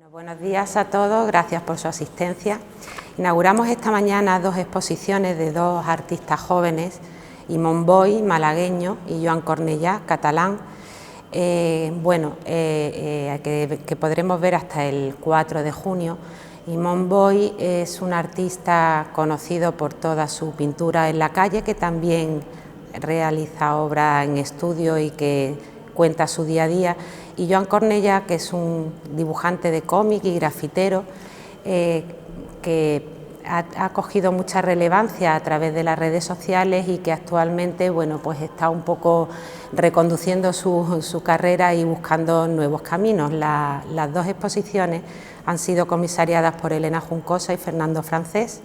Buenos días a todos, gracias por su asistencia. Inauguramos esta mañana dos exposiciones de dos artistas jóvenes, Imón Boy, malagueño, y Joan Cornellà, catalán, que podremos ver hasta el 4 de junio. Imón Boy es un artista conocido por toda su pintura en la calle, que también realiza obras en estudio y que cuenta su día a día, y Joan Cornellà, que es un dibujante de cómic y grafitero que ha cogido mucha relevancia a través de las redes sociales y que actualmente pues está un poco reconduciendo su carrera y buscando nuevos caminos. Las dos exposiciones han sido comisariadas por Elena Juncosa y Fernando Francés,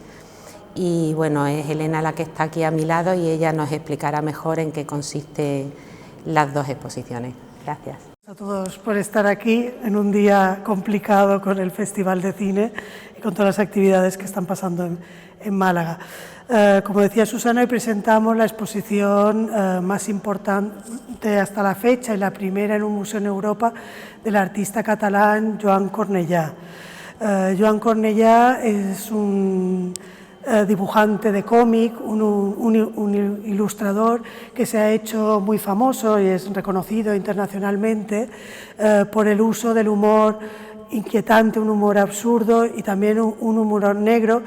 y es Elena la que está aquí a mi lado y ella nos explicará mejor en qué consisten las dos exposiciones. Gracias. A todos por estar aquí en un día complicado con el Festival de Cine y con todas las actividades que están pasando en Málaga. Como decía Susana, hoy presentamos la exposición más importante hasta la fecha y la primera en un museo en Europa del artista catalán Joan Cornellà. Joan Cornellà es un dibujante de cómic, un ilustrador que se ha hecho muy famoso y es reconocido internacionalmente por el uso del humor inquietante, un humor absurdo y también un humor negro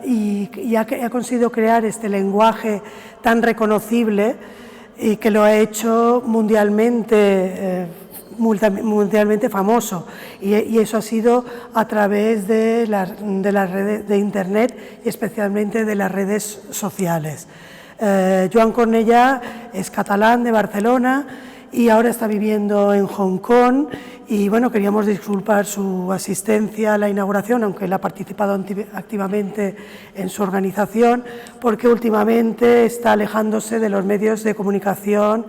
y ha conseguido crear este lenguaje tan reconocible y que lo ha hecho mundialmente famoso, y eso ha sido a través de las redes de Internet y especialmente de las redes sociales. Joan Cornellà es catalán, de Barcelona, y ahora está viviendo en Hong Kong, y queríamos disculpar su asistencia a la inauguración, aunque él ha participado activamente en su organización, porque últimamente está alejándose de los medios de comunicación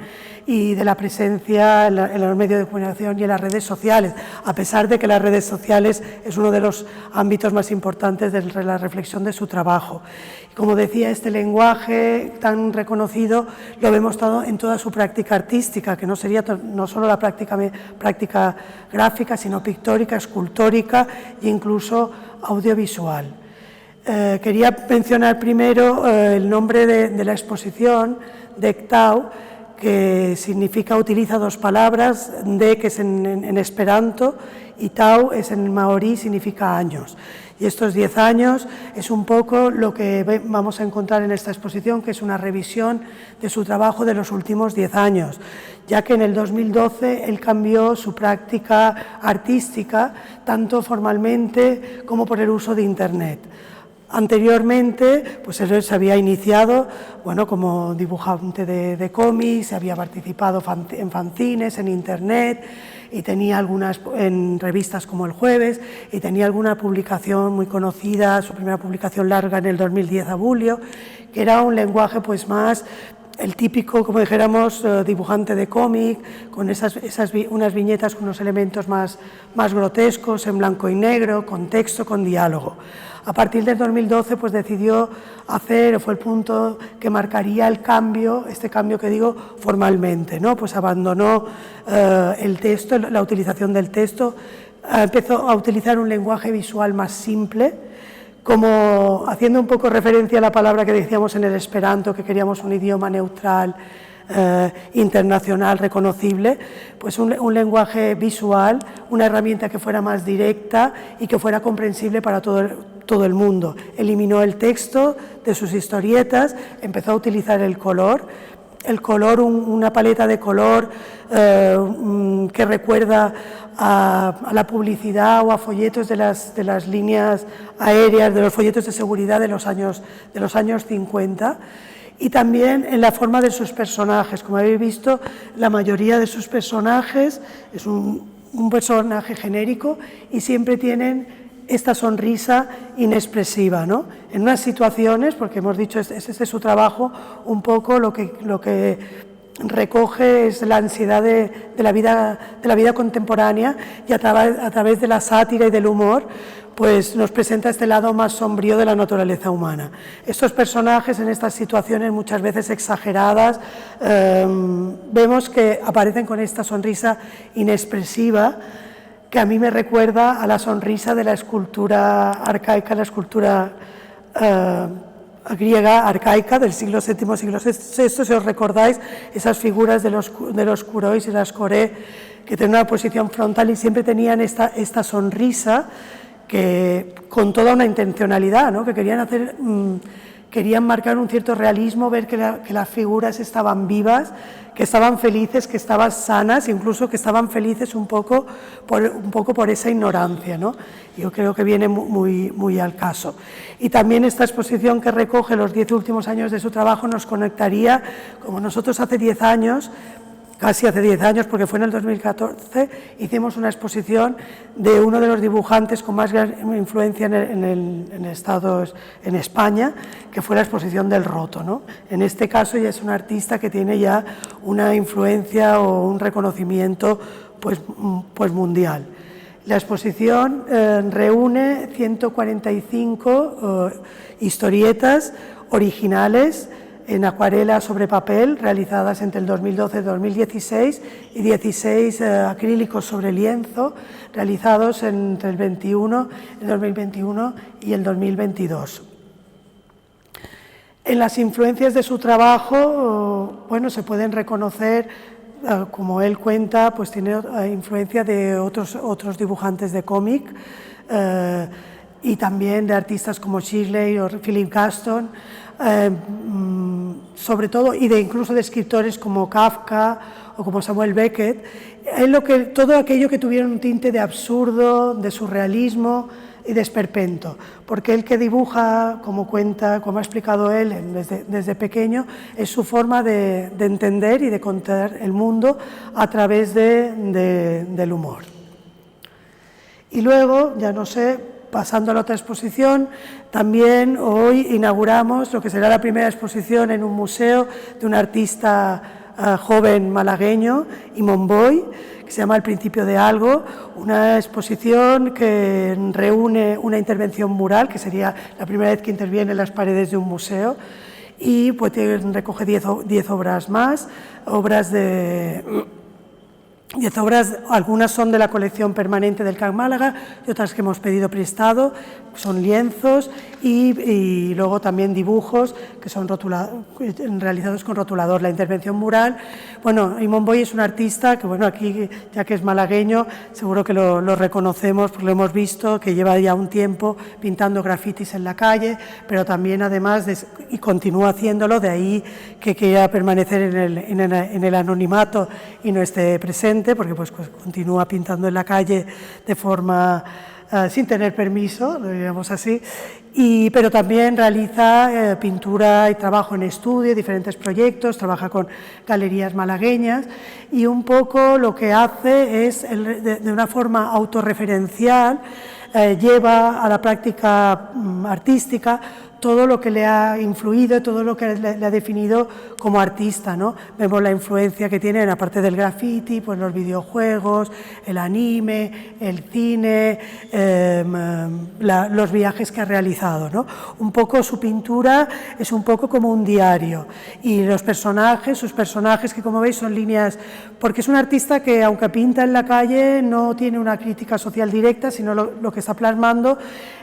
y de la presencia en los medios de comunicación y en las redes sociales, a pesar de que las redes sociales es uno de los ámbitos más importantes de la reflexión de su trabajo. Como decía, este lenguaje tan reconocido lo vemos en toda su práctica artística, que no sería no solo la práctica gráfica, sino pictórica, escultórica e incluso audiovisual. Quería mencionar primero el nombre de la exposición, Dek-Tau, que significa, utiliza dos palabras, de que es en esperanto y tau es en maorí, significa años. Y estos 10 años es un poco lo que vamos a encontrar en esta exposición, que es una revisión de su trabajo de los últimos 10 años, ya que en el 2012 él cambió su práctica artística, tanto formalmente como por el uso de Internet. Anteriormente, pues él se había iniciado como dibujante de cómics, había participado en fanzines, en Internet, y tenía algunas en revistas como El Jueves, y tenía alguna publicación muy conocida, su primera publicación larga en el 2010, Abulio, que era un lenguaje más el típico, como dijéramos, dibujante de cómic, con unas viñetas con unos elementos más grotescos, en blanco y negro, con texto, con diálogo. A partir del 2012 decidió fue el punto que marcaría el cambio, este cambio que digo formalmente, ¿no? Abandonó el texto, la utilización del texto, empezó a utilizar un lenguaje visual más simple, como haciendo un poco referencia a la palabra que decíamos en el esperanto, que queríamos un idioma neutral, internacional, reconocible, un lenguaje visual, una herramienta que fuera más directa y que fuera comprensible para todo el mundo. Eliminó el texto de sus historietas, empezó a utilizar el color, una paleta de color que recuerda a la publicidad o a folletos de las líneas aéreas, de los folletos de seguridad de los años 50, y también en la forma de sus personajes. Como habéis visto, la mayoría de sus personajes es un personaje genérico y siempre tienen esta sonrisa inexpresiva, ¿no? En unas situaciones, porque hemos dicho, este es su trabajo, un poco lo que recoge es la ansiedad de la vida contemporánea, y a través de la sátira y del humor nos presenta este lado más sombrío de la naturaleza humana. Estos personajes en estas situaciones muchas veces exageradas, vemos que aparecen con esta sonrisa inexpresiva, que a mí me recuerda a la sonrisa de la escultura arcaica, la escultura griega arcaica del siglo VII, siglo VI, si os recordáis, esas figuras de los curois y las coré, que tenían una posición frontal y siempre tenían esta sonrisa, que con toda una intencionalidad, ¿no? Que querían marcar un cierto realismo, ver que las figuras estaban vivas, que estaban felices, que estaban sanas, incluso que estaban felices un poco por esa ignorancia, ¿no? Yo creo que viene muy al caso. Y también esta exposición, que recoge los 10 últimos años de su trabajo, nos conectaría, como nosotros hace 10 años, casi hace 10 años, porque fue en el 2014, hicimos una exposición de uno de los dibujantes con más gran influencia en España, que fue la exposición del Roto, ¿no? En este caso ya es un artista que tiene ya una influencia o un reconocimiento pues mundial. La exposición reúne 145 historietas originales en acuarela sobre papel, realizadas entre el 2012 y 2016, y 16 acrílicos sobre lienzo, realizados entre el 2021 y el 2022. En las influencias de su trabajo, bueno, se pueden reconocer, como él cuenta, pues tiene influencia de otros dibujantes de cómic, y también de artistas como Shirley o Philip Gaston, sobre todo, y incluso de escritores como Kafka o como Samuel Beckett, todo aquello que tuviera un tinte de absurdo, de surrealismo y de esperpento, porque el que dibuja, como cuenta, como ha explicado él desde pequeño, es su forma de entender y de contar el mundo a través del humor. Y luego, ya no sé, pasando a la otra exposición, también hoy inauguramos lo que será la primera exposición en un museo de un artista joven malagueño, Imon Boy, que se llama El principio de algo, una exposición que reúne una intervención mural, que sería la primera vez que interviene en las paredes de un museo, y pues recoge 10 obras más, 10 obras, algunas son de la colección permanente del CAC Málaga y otras que hemos pedido prestado, son lienzos y luego también dibujos que son realizados con rotulador. La intervención mural, bueno, Imon Boy es un artista que, bueno, aquí, ya que es malagueño, seguro que lo reconocemos porque lo hemos visto, que lleva ya un tiempo pintando grafitis en la calle, pero también además, y continúa haciéndolo, de ahí que quiera permanecer en el anonimato y no esté presente, porque pues continúa pintando en la calle de forma sin tener permiso, lo diríamos así, pero también realiza pintura y trabajo en estudio, diferentes proyectos, trabaja con galerías malagueñas, y un poco lo que hace es, de una forma autorreferencial, lleva a la práctica artística todo lo que le ha influido, todo lo que le ha definido como artista, ¿no? Vemos la influencia que tiene, aparte del graffiti, pues los videojuegos, el anime, el cine, los viajes que ha realizado, ¿no? Un poco su pintura es un poco como un diario, y sus personajes, que como veis son líneas, porque es un artista que, aunque pinta en la calle, no tiene una crítica social directa, sino lo que está plasmando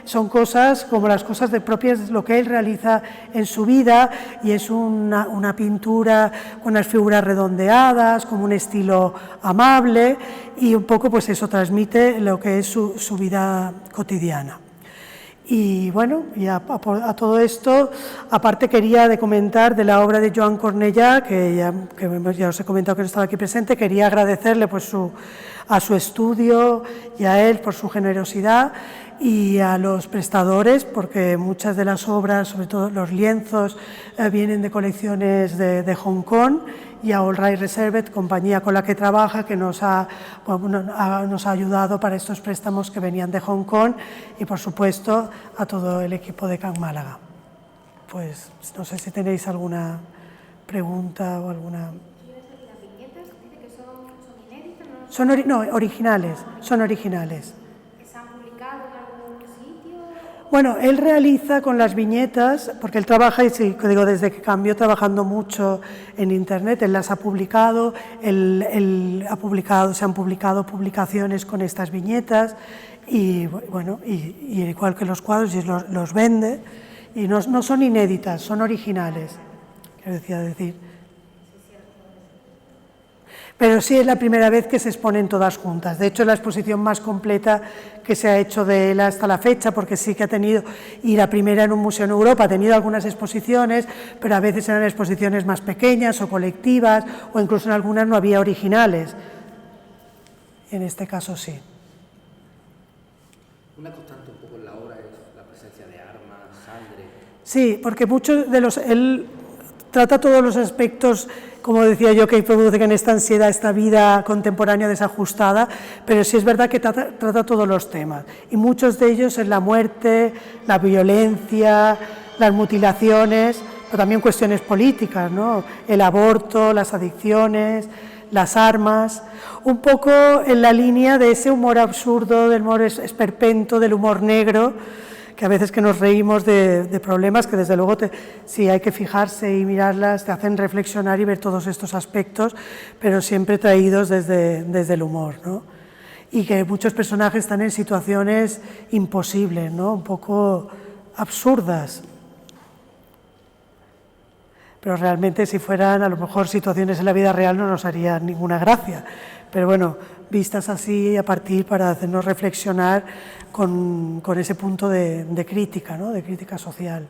son cosas como las cosas propias de lo que él realiza en su vida, y es una pintura con unas figuras redondeadas, con un estilo amable, y un poco pues eso transmite lo que es su vida cotidiana. Y bueno, y a todo esto, aparte quería comentar de la obra de Joan Cornellà, que ya os he comentado que no estaba aquí presente. Quería agradecerle pues a su estudio y a él por su generosidad, y a los prestadores, porque muchas de las obras, sobre todo los lienzos, vienen de colecciones de Hong Kong, y a All Right Reserved, compañía con la que trabaja, que nos ha ayudado para estos préstamos que venían de Hong Kong, y por supuesto a todo el equipo de CAC Málaga. Pues no sé si tenéis alguna pregunta o alguna... ¿Las viñetas dice que son inéditas? No, originales, son originales. ¿Se han publicado en algún sitio? Bueno, él realiza con las viñetas, porque él trabaja, y sí, digo, desde que cambió trabajando mucho en Internet, él las ha publicado, se han publicado publicaciones con estas viñetas, y bueno, y igual que los cuadros, y los vende, y no son inéditas, son originales, quiero decir. Pero sí es la primera vez que se exponen todas juntas. De hecho, es la exposición más completa que se ha hecho de él hasta la fecha, porque sí que ha tenido, y la primera en un museo en Europa, ha tenido algunas exposiciones, pero a veces eran exposiciones más pequeñas o colectivas, o incluso en algunas no había originales. En este caso sí. Una constante un poco en la obra es la presencia de armas, sangre. Sí, porque muchos de él trata todos los aspectos, como decía yo, que producen esta ansiedad, esta vida contemporánea desajustada, pero sí es verdad que trata todos los temas, y muchos de ellos es la muerte, la violencia, las mutilaciones, pero también cuestiones políticas, ¿no? El aborto, las adicciones, las armas, un poco en la línea de ese humor absurdo, del humor esperpento, del humor negro, que a veces que nos reímos de problemas que desde luego sí hay que fijarse y mirarlas, te hacen reflexionar y ver todos estos aspectos, pero siempre traídos desde el humor, ¿no? Y que muchos personajes están en situaciones imposibles, ¿no? Un poco absurdas. Pero realmente si fueran a lo mejor situaciones en la vida real no nos harían ninguna gracia. Pero bueno, vistas así a partir para hacernos reflexionar con ese punto de crítica, ¿no? De crítica social.